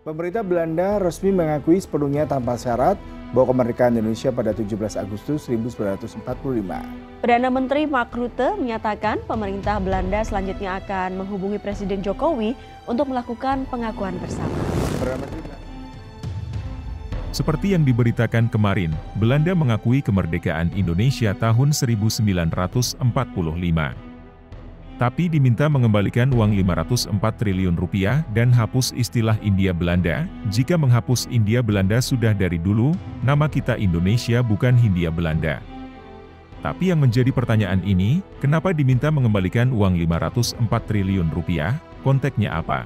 Pemerintah Belanda resmi mengakui sepenuhnya tanpa syarat bahwa kemerdekaan Indonesia pada 17 Agustus 1945. Perdana Menteri Mark Rutte menyatakan pemerintah Belanda selanjutnya akan menghubungi Presiden Jokowi untuk melakukan pengakuan bersama. Seperti yang diberitakan kemarin, Belanda mengakui kemerdekaan Indonesia tahun 1945. Tapi diminta mengembalikan uang 504 triliun rupiah dan hapus istilah Hindia Belanda. Jika menghapus Hindia Belanda sudah dari dulu, nama kita Indonesia bukan Hindia Belanda. Tapi yang menjadi pertanyaan ini, kenapa diminta mengembalikan uang 504 triliun rupiah? Konteksnya apa?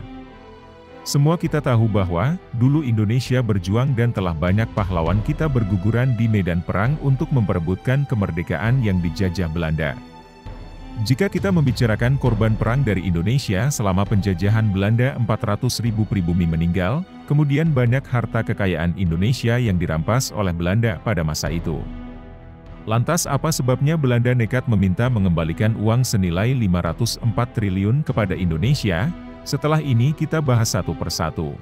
Semua kita tahu bahwa, dulu Indonesia berjuang dan telah banyak pahlawan kita berguguran di medan perang untuk memperebutkan kemerdekaan yang dijajah Belanda. Jika kita membicarakan korban perang dari Indonesia selama penjajahan Belanda, 400.000 pribumi meninggal, kemudian banyak harta kekayaan Indonesia yang dirampas oleh Belanda pada masa itu. Lantas apa sebabnya Belanda nekat meminta mengembalikan uang senilai 504 triliun kepada Indonesia? Setelah ini kita bahas satu persatu.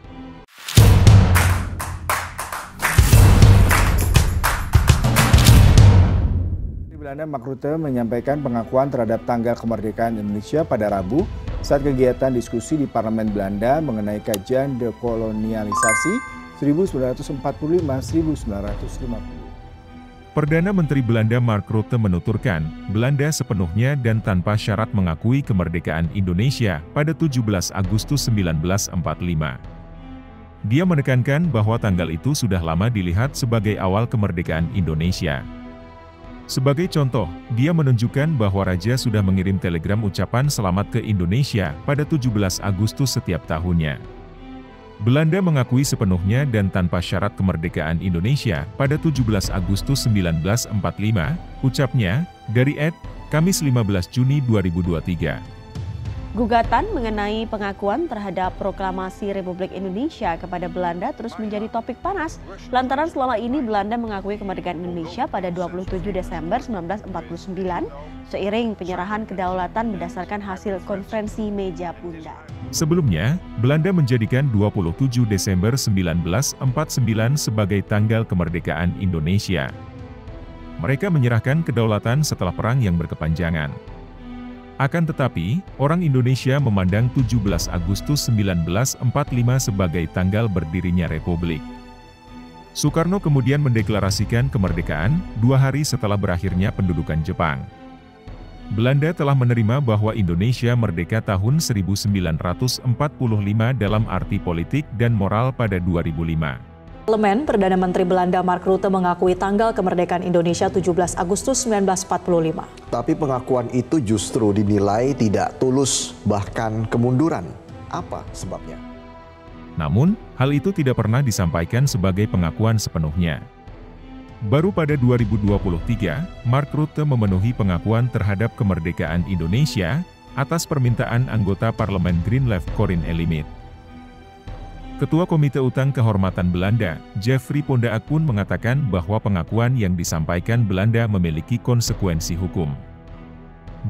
Belanda Mark Rutte menyampaikan pengakuan terhadap tanggal kemerdekaan Indonesia pada Rabu saat kegiatan diskusi di Parlemen Belanda mengenai kajian dekolonialisasi 1945-1950. Perdana Menteri Belanda Mark Rutte menuturkan, Belanda sepenuhnya dan tanpa syarat mengakui kemerdekaan Indonesia pada 17 Agustus 1945. Dia menekankan bahwa tanggal itu sudah lama dilihat sebagai awal kemerdekaan Indonesia. Sebagai contoh, dia menunjukkan bahwa Raja sudah mengirim telegram ucapan selamat ke Indonesia pada 17 Agustus setiap tahunnya. Belanda mengakui sepenuhnya dan tanpa syarat kemerdekaan Indonesia pada 17 Agustus 1945, ucapnya, dari Kamis 15 Juni 2023. Gugatan mengenai pengakuan terhadap proklamasi Republik Indonesia kepada Belanda terus menjadi topik panas lantaran selama ini Belanda mengakui kemerdekaan Indonesia pada 27 Desember 1949 seiring penyerahan kedaulatan berdasarkan hasil konferensi meja bundar. Sebelumnya, Belanda menjadikan 27 Desember 1949 sebagai tanggal kemerdekaan Indonesia. Mereka menyerahkan kedaulatan setelah perang yang berkepanjangan. Akan tetapi, orang Indonesia memandang 17 Agustus 1945 sebagai tanggal berdirinya Republik. Soekarno kemudian mendeklarasikan kemerdekaan 2 hari setelah berakhirnya pendudukan Jepang. Belanda telah menerima bahwa Indonesia merdeka tahun 1945 dalam arti politik dan moral pada 2005. Parlemen, Perdana Menteri Belanda Mark Rutte mengakui tanggal kemerdekaan Indonesia 17 Agustus 1945. Tapi pengakuan itu justru dinilai tidak tulus, bahkan kemunduran. Apa sebabnya? Namun, hal itu tidak pernah disampaikan sebagai pengakuan sepenuhnya. Baru pada 2023, Mark Rutte memenuhi pengakuan terhadap kemerdekaan Indonesia atas permintaan anggota Parlemen Green Left Corinne Elimit. Ketua Komite Utang Kehormatan Belanda, Jeffrey Pondaak pun mengatakan bahwa pengakuan yang disampaikan Belanda memiliki konsekuensi hukum.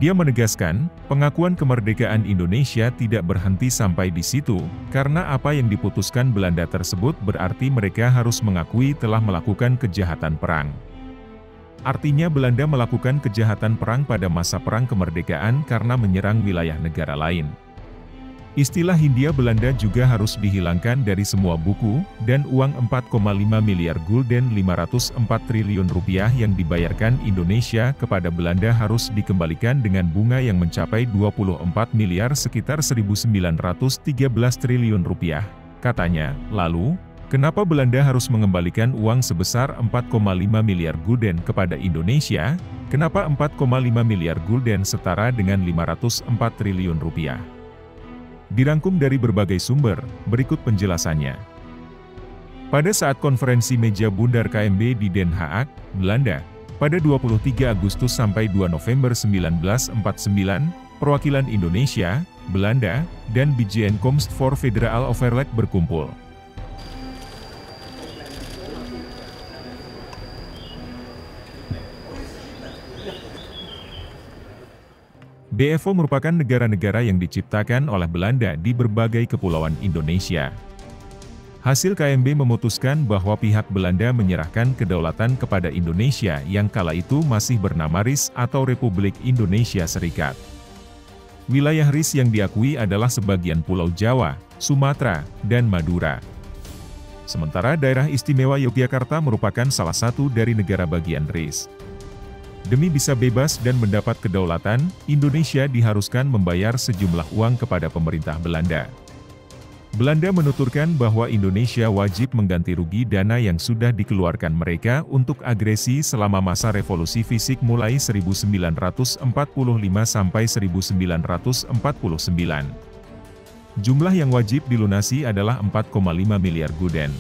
Dia menegaskan, pengakuan kemerdekaan Indonesia tidak berhenti sampai di situ, karena apa yang diputuskan Belanda tersebut berarti mereka harus mengakui telah melakukan kejahatan perang. Artinya Belanda melakukan kejahatan perang pada masa perang kemerdekaan karena menyerang wilayah negara lain. Istilah Hindia Belanda juga harus dihilangkan dari semua buku, dan uang 4,5 miliar gulden 504 triliun rupiah yang dibayarkan Indonesia kepada Belanda harus dikembalikan dengan bunga yang mencapai 24 miliar sekitar 1.913 triliun rupiah, katanya. Lalu, kenapa Belanda harus mengembalikan uang sebesar 4,5 miliar gulden kepada Indonesia? Kenapa 4,5 miliar gulden setara dengan 504 triliun rupiah? Dirangkum dari berbagai sumber, berikut penjelasannya. Pada saat konferensi meja bundar KMB di Den Haag, Belanda, pada 23 Agustus sampai 2 November 1949, perwakilan Indonesia, Belanda, dan Bijeenkomst voor Federaal Overleg berkumpul. BFO merupakan negara-negara yang diciptakan oleh Belanda di berbagai kepulauan Indonesia. Hasil KMB memutuskan bahwa pihak Belanda menyerahkan kedaulatan kepada Indonesia yang kala itu masih bernama RIS atau Republik Indonesia Serikat. Wilayah RIS yang diakui adalah sebagian Pulau Jawa, Sumatera, dan Madura. Sementara daerah istimewa Yogyakarta merupakan salah satu dari negara bagian RIS. Demi bisa bebas dan mendapat kedaulatan, Indonesia diharuskan membayar sejumlah uang kepada pemerintah Belanda. Belanda menuturkan bahwa Indonesia wajib mengganti rugi dana yang sudah dikeluarkan mereka untuk agresi selama masa revolusi fisik mulai 1945 sampai 1949. Jumlah yang wajib dilunasi adalah 4,5 miliar gulden.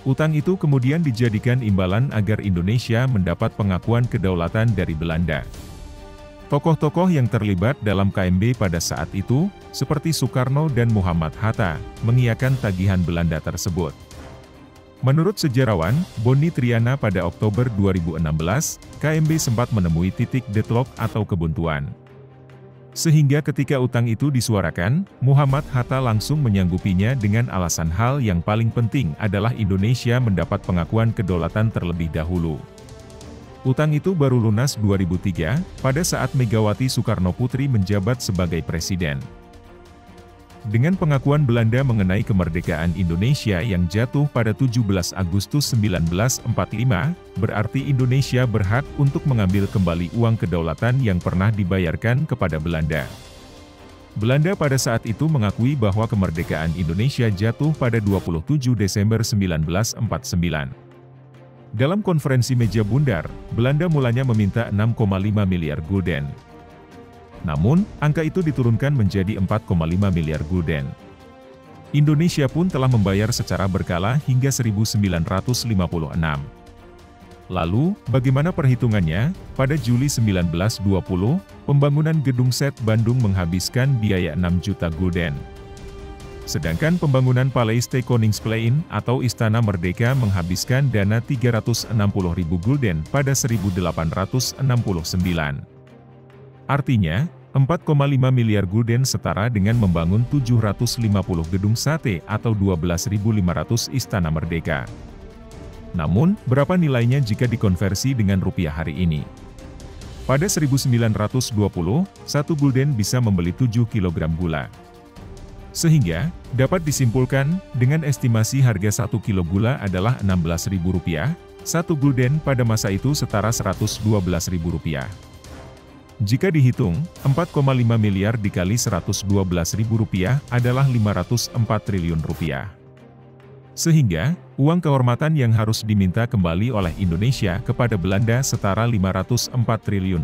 Utang itu kemudian dijadikan imbalan agar Indonesia mendapat pengakuan kedaulatan dari Belanda. Tokoh-tokoh yang terlibat dalam KMB pada saat itu, seperti Soekarno dan Muhammad Hatta, mengiyakan tagihan Belanda tersebut. Menurut sejarawan, Boni Triana pada Oktober 2016, KMB sempat menemui titik deadlock atau kebuntuan. Sehingga ketika utang itu disuarakan, Muhammad Hatta langsung menyanggupinya dengan alasan hal yang paling penting adalah Indonesia mendapat pengakuan kedaulatan terlebih dahulu. Utang itu baru lunas 2003, pada saat Megawati Soekarnoputri menjabat sebagai presiden. Dengan pengakuan Belanda mengenai kemerdekaan Indonesia yang jatuh pada 17 Agustus 1945, berarti Indonesia berhak untuk mengambil kembali uang kedaulatan yang pernah dibayarkan kepada Belanda. Belanda pada saat itu mengakui bahwa kemerdekaan Indonesia jatuh pada 27 Desember 1949. Dalam konferensi meja bundar, Belanda mulanya meminta 6,5 miliar gulden. Namun, angka itu diturunkan menjadi 4,5 miliar gulden. Indonesia pun telah membayar secara berkala hingga 1956. Lalu, bagaimana perhitungannya? Pada Juli 1920, pembangunan Gedung SET Bandung menghabiskan biaya 6 juta gulden. Sedangkan pembangunan Palais te Koningsplein atau Istana Merdeka menghabiskan dana 360.000 gulden pada 1869. Artinya, 4,5 miliar gulden setara dengan membangun 750 gedung sate atau 12.500 Istana Merdeka. Namun, berapa nilainya jika dikonversi dengan rupiah hari ini? Pada 1920, 1 gulden bisa membeli 7 kg gula. Sehingga, dapat disimpulkan, dengan estimasi harga 1 kilo gula adalah Rp16.000, 1 gulden pada masa itu setara Rp112.000. Jika dihitung, 4,5 miliar dikali Rp112.000 adalah Rp504 triliun. Sehingga, uang kehormatan yang harus diminta kembali oleh Indonesia kepada Belanda setara Rp504 triliun.